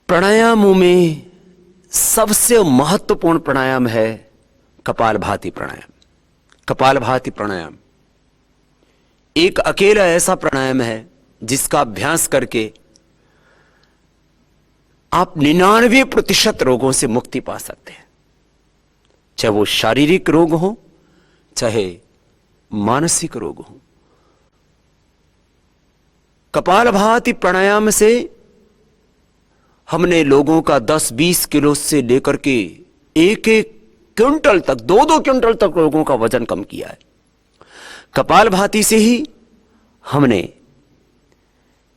प्राणायामों में सबसे महत्वपूर्ण प्राणायाम है कपालभाति प्राणायाम। कपालभाति प्राणायाम एक अकेला ऐसा प्राणायाम है जिसका अभ्यास करके आप 99% रोगों से मुक्ति पा सकते हैं, चाहे वो शारीरिक रोग हो चाहे मानसिक रोग हो। कपालभाति प्राणायाम से हमने लोगों का 10-20 किलो से लेकर के 1-1 क्विंटल तक 2-2 क्विंटल तक लोगों का वजन कम किया है। कपालभाति से ही हमने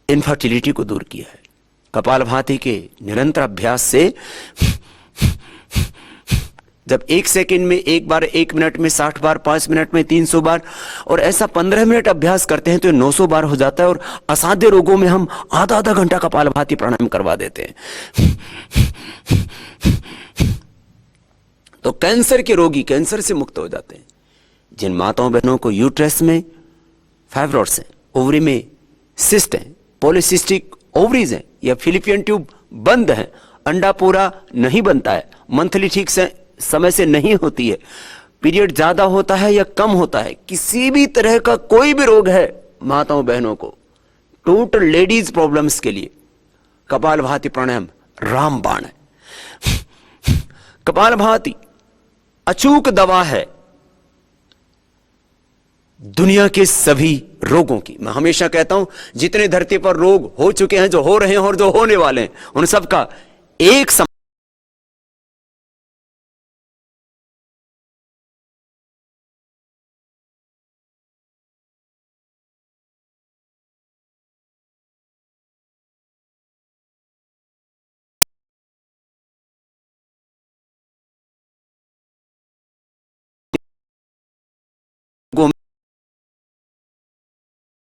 इनफर्टिलिटी को दूर किया है। कपालभाति के निरंतर अभ्यास से जब 1 सेकंड में 1 बार, 1 मिनट में 60 बार, 5 मिनट में 300 बार और ऐसा 15 मिनट अभ्यास करते हैं तो 900 बार हो जाता है। और असाध्य रोगों में हम आधा घंटा कपालभाति प्राणायाम करवा देते हैं। तो कैंसर के रोगी कैंसर से मुक्त हो जाते हैं। जिन माताओं बहनों को यूट्रस में फाइब्रॉइड्स हैं, ओवरी में सिस्ट है, पॉलीसिस्टिक ओवरीज है या फिलिपियन ट्यूब बंद है, अंडा पूरा नहीं बनता है, मंथली ठीक से समय से नहीं होती है, पीरियड ज्यादा होता है या कम होता है, किसी भी तरह का कोई भी रोग है माताओं बहनों को, टोटल लेडीज प्रॉब्लम्स के लिए कपालभाति प्राणायाम रामबाण है। कपालभाति अचूक दवा है दुनिया के सभी रोगों की। मैं हमेशा कहता हूं जितने धरती पर रोग हो चुके हैं, जो हो रहे हैं और जो होने वाले हैं, उन सब का एक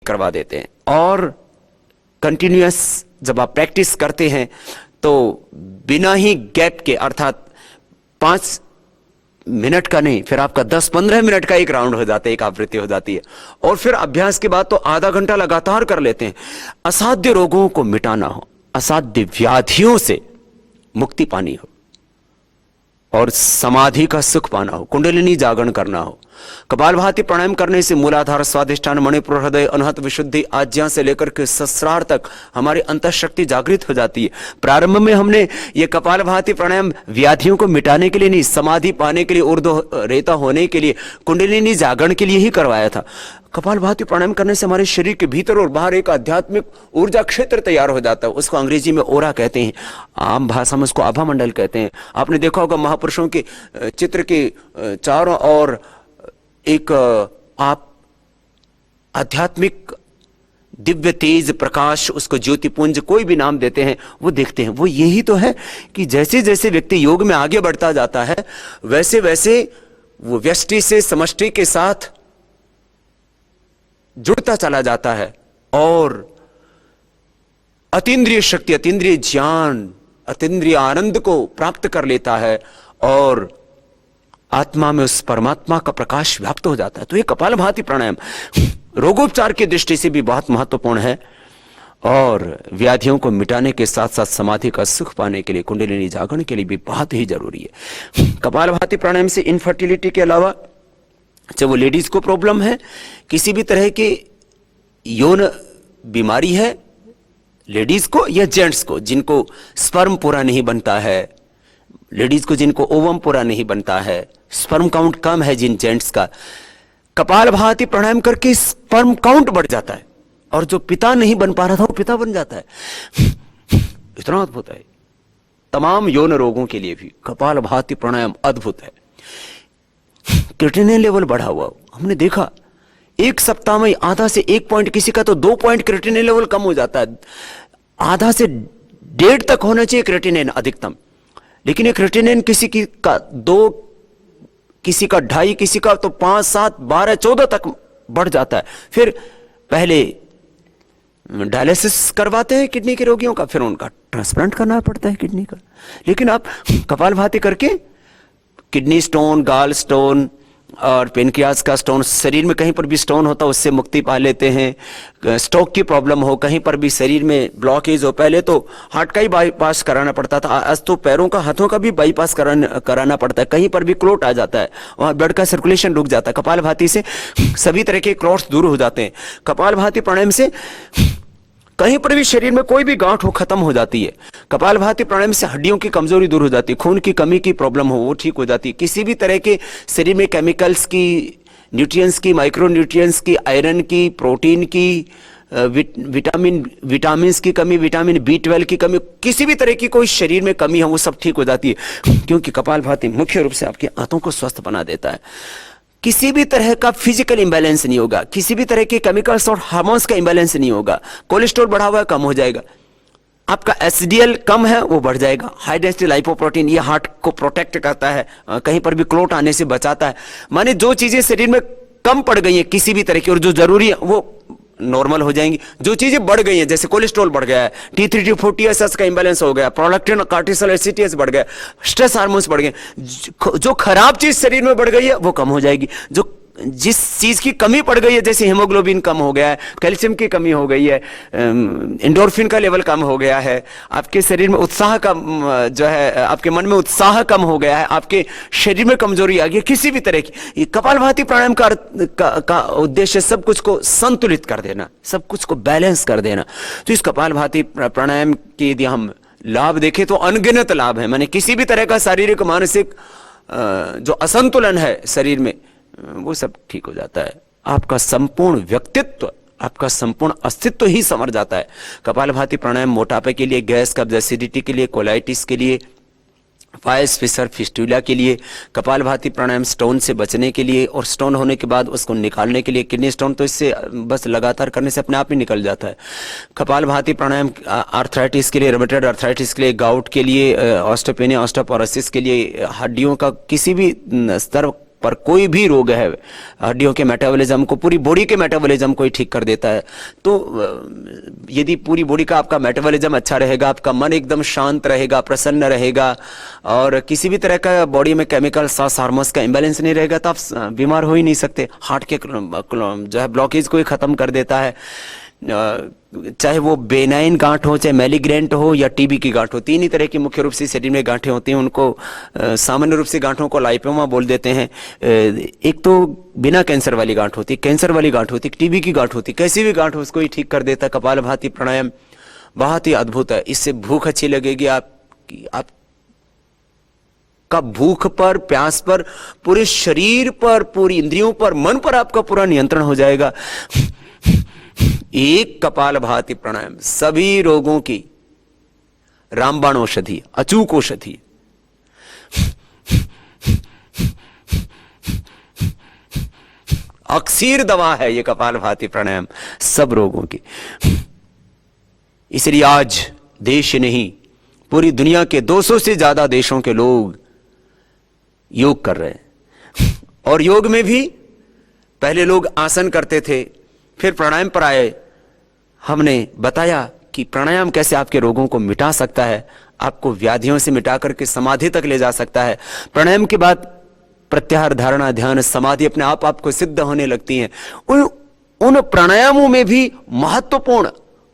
करवा देते हैं। और कंटिन्यूअस जब आप प्रैक्टिस करते हैं तो बिना ही गैप के, अर्थात 5 मिनट का नहीं, फिर आपका 10-15 मिनट का एक राउंड हो जाता है, एक आवृत्ति हो जाती है। और फिर अभ्यास के बाद तो आधा घंटा लगातार कर लेते हैं। असाध्य रोगों को मिटाना हो, असाध्य व्याधियों से मुक्ति पानी हो और समाधि का सुख पाना हो, कुंडलिनी जागरण करना हो। कपालभाति प्राणायाम करने से मूलाधार, स्वादिष्ठान, मणिपुर, हृदय, अनहत, विशुद्धि, आज्ञा से लेकर के सहस्रार तक हमारी अंतःशक्ति जागृत हो जाती है। प्रारंभ में हमने ये कपालभाति प्राणायाम व्याधियों को मिटाने के लिए नहीं, समाधि पाने के लिए, ऊर्ध्व रेता होने के लिए, कुंडलिनी जागरण के लिए ही करवाया था। कपालभाति प्राणायाम करने से हमारे शरीर के भीतर और बाहर एक आध्यात्मिक ऊर्जा क्षेत्र तैयार हो जाता है। उसको अंग्रेजी में ओरा कहते हैं, आम भाषा में उसको आभा मंडल कहते हैं। आपने देखा होगा महापुरुषों के चित्र के चारों ओर एक आप आध्यात्मिक दिव्य तेज प्रकाश, उसको ज्योतिपुंज, कोई भी नाम देते हैं, वो देखते हैं। वो यही तो है कि जैसे जैसे व्यक्ति योग में आगे बढ़ता जाता है वैसे वैसे वो व्यष्टि से समष्टि के साथ जुड़ता चला जाता है और अतीन्द्रिय शक्ति, अतीन्द्रिय ज्ञान, अतीन्द्रिय आनंद को प्राप्त कर लेता है और आत्मा में उस परमात्मा का प्रकाश व्याप्त हो जाता है। तो ये कपालभाति प्राणायाम रोगोपचार की दृष्टि से भी बहुत महत्वपूर्ण है और व्याधियों को मिटाने के साथ साथ समाधि का सुख पाने के लिए, कुंडलिनी जागरण के लिए भी बहुत ही जरूरी है। कपालभाति प्राणायाम से इनफर्टिलिटी के अलावा, चाहे वो लेडीज को प्रॉब्लम है, किसी भी तरह की यौन बीमारी है लेडीज को या जेंट्स को, जिनको स्पर्म पूरा नहीं बनता है, लेडीज को जिनको ओवम पूरा नहीं बनता है, स्पर्म काउंट कम है जिन जेंट्स का, कपालभाति प्राणायाम करके स्पर्म काउंट बढ़ जाता है और जो पिता नहीं बन पा रहा था वो पिता बन जाता है। इतना अद्भुत है। तमाम यौन रोगों के लिए भी कपालभाति प्राणायाम अद्भुत है। क्रिएटिनिन लेवल बढ़ा हुआ हमने देखा, 1 सप्ताह में आधा से 1 पॉइंट, किसी का तो 2 पॉइंट क्रिएटिनिन लेवल कम हो जाता है। आधा से 1.5 तक होना चाहिए क्रिएटिनिन अधिकतम, लेकिन ये क्रिएटिनिन किसी की का 2, किसी का 2.5, किसी का तो 5, 7, 12, 14 तक बढ़ जाता है। फिर पहले डायलिसिस करवाते हैं किडनी के रोगियों का, फिर उनका ट्रांसप्लांट करना पड़ता है किडनी का। लेकिन आप कपालभाति करके किडनी स्टोन, गाल स्टोन और पेनक्रियाज का स्टोन, शरीर में कहीं पर भी स्टोन होता है उससे मुक्ति पा लेते हैं। स्ट्रोक की प्रॉब्लम हो, कहीं पर भी शरीर में ब्लॉकेज हो, पहले तो हार्ट का ही बाईपास कराना पड़ता था, आज तो पैरों का, हाथों का भी बाईपास कराना पड़ता है। कहीं पर भी क्लोट आ जाता है, वहाँ ब्लड का सर्कुलेशन रुक जाता है। कपालभाति से सभी तरह के क्लॉट्स दूर हो जाते हैं। कपालभाति प्राणायाम से कहीं पर भी शरीर में कोई भी गांठ हो खत्म हो जाती है। कपालभाति प्राणायाम से हड्डियों की कमजोरी दूर हो जाती है, खून की कमी की प्रॉब्लम हो वो ठीक हो जाती है। किसी भी तरह के शरीर में केमिकल्स की, न्यूट्रिएंट्स की, माइक्रो न्यूट्रिएंट्स की, आयरन की, प्रोटीन की, विटामिन्स की कमी, विटामिन B12 की कमी, किसी भी तरह की कोई शरीर में कमी है वो सब ठीक हो जाती है, क्योंकि कपालभाति मुख्य रूप से आपके आंतों को स्वस्थ बना देता है। किसी भी तरह का फिजिकल इंबैलेंस नहीं होगा, किसी भी तरह के केमिकल्स और हार्मोन्स का इंबैलेंस नहीं होगा। कोलेस्ट्रॉल बढ़ा हुआ है कम हो जाएगा, आपका एचडीएल कम है वो बढ़ जाएगा। हाई डेंसिटी लाइपोप्रोटीन ये हार्ट को प्रोटेक्ट करता है, कहीं पर भी क्लोट आने से बचाता है। माने जो चीजें शरीर में कम पड़ गई हैं किसी भी तरह की और जो जरूरी है वो नॉर्मल हो जाएंगी। जो चीजें बढ़ गई हैं, जैसे कोलेस्ट्रॉल बढ़ गया है, T3 T4 TSH का इंबैलेंस हो गया, प्रोलैक्टिन कार्टिसोल एसिटियस बढ़ गया, स्ट्रेस हार्मोन्स बढ़ गए, जो खराब चीज शरीर में बढ़ गई है वो कम हो जाएगी। जो जिस चीज की कमी पड़ गई है, जैसे हीमोग्लोबिन कम हो गया है, कैल्शियम की कमी हो गई है, एंडोर्फिन का लेवल कम हो गया है, आपके शरीर में उत्साह का जो है, आपके मन में उत्साह कम हो गया है, आपके शरीर में कमजोरी आ गई, किसी भी तरह की, ये कपालभाति प्राणायाम का उद्देश्य सब कुछ को संतुलित कर देना, सब कुछ को बैलेंस कर देना। तो इस कपालभाति प्राणायाम के यदि हम लाभ देखें तो अनगिनत लाभ है। माने किसी भी तरह का शारीरिक मानसिक जो असंतुलन है शरीर में वो सब ठीक हो जाता है। आपका संपूर्ण व्यक्तित्व, आपका संपूर्ण अस्तित्व ही संवर जाता है। कपालभाति प्राणायाम मोटापे के लिए, गैस कब्ज एसिडिटी के लिए, कोलाइटिस के लिए, फाइल्स फिशर फिस्टुला के लिए, कपालभाति प्राणायाम स्टोन से बचने के लिए और स्टोन होने के बाद उसको निकालने के लिए। किडनी स्टोन तो इससे बस लगातार करने से अपने आप ही निकल जाता है। कपालभाति प्राणायाम आर्थराइटिस के लिए, रोमेटॉइड आर्थराइटिस के लिए, गाउट के लिए, ऑस्टियोपेनिया ऑस्टियोपोरोसिस के लिए, हड्डियों का किसी भी स्तर पर कोई भी रोग है, हड्डियों के मेटाबॉलिज्म को, पूरी बॉडी के मेटाबॉलिज्म को ही ठीक कर देता है। तो यदि पूरी बॉडी का आपका मेटाबॉलिज्म अच्छा रहेगा, आपका मन एकदम शांत रहेगा, प्रसन्न रहेगा और किसी भी तरह का बॉडी में केमिकल हार्मोन्स का इंबैलेंस नहीं रहेगा तो आप बीमार हो ही नहीं सकते। हार्ट के जो है ब्लॉकेज को ही खत्म कर देता है, चाहे वो बेनाइन गांठ हो, चाहे मैलिग्रेंट हो या टीबी की गांठ हो। तीन ही तरह की मुख्य रूप से शरीर में गांठें होती हैं, उनको सामान्य रूप से गांठों को लाइपोमा बोल देते हैं। एक तो बिना कैंसर वाली गांठ होती, कैंसर वाली गांठ होती, टीबी की गांठ होती, कैसी भी गांठ हो उसको ही ठीक कर देता है। कपालभाति प्राणायाम बहुत ही अद्भुत है। इससे भूख अच्छी लगेगी आप का भूख पर, प्यास पर, पूरे शरीर पर, पूरी इंद्रियों पर, मन पर आपका पूरा नियंत्रण हो जाएगा। एक कपालभाति प्राणायाम सभी रोगों की रामबाण औषधि, अचूक औषधि। अक्सीर दवा है ये कपालभाति प्राणायाम सब रोगों की। इसलिए आज देश नहीं पूरी दुनिया के 200 से ज्यादा देशों के लोग योग कर रहे हैं। और योग में भी पहले लोग आसन करते थे, फिर प्राणायाम पर आए। हमने बताया कि प्राणायाम कैसे आपके रोगों को मिटा सकता है, आपको व्याधियों से मिटा करके समाधि तक ले जा सकता है। प्राणायाम के बाद प्रत्याहार, धारणा, ध्यान, समाधि अपने आप आपको सिद्ध होने लगती हैं। उन प्राणायामों में भी महत्वपूर्ण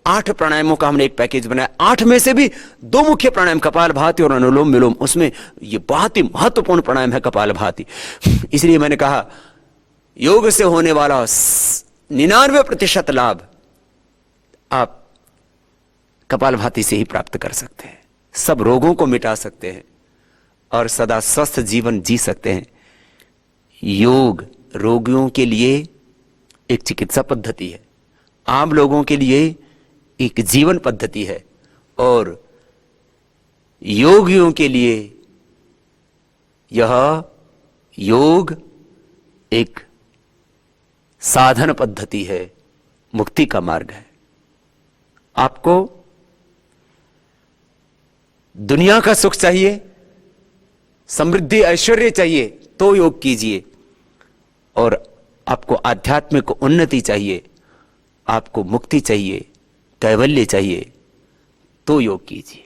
8 प्राणायामों का हमने एक पैकेज बनाया। 8 में से भी 2 मुख्य प्राणायाम कपालभाति और अनुलोम विलोम, उसमें ये बहुत ही महत्वपूर्ण प्राणायाम है कपालभाति। इसलिए मैंने कहा योग से होने वाला 99% लाभ आप कपालभाति से ही प्राप्त कर सकते हैं। सब रोगों को मिटा सकते हैं और सदा स्वस्थ जीवन जी सकते हैं। योग रोगियों के लिए एक चिकित्सा पद्धति है, आम लोगों के लिए एक जीवन पद्धति है और योगियों के लिए यह योग एक साधन पद्धति है, मुक्ति का मार्ग है। आपको दुनिया का सुख चाहिए, समृद्धि ऐश्वर्य चाहिए तो योग कीजिए, और आपको आध्यात्मिक उन्नति चाहिए, आपको मुक्ति चाहिए, कैवल्य चाहिए तो योग कीजिए।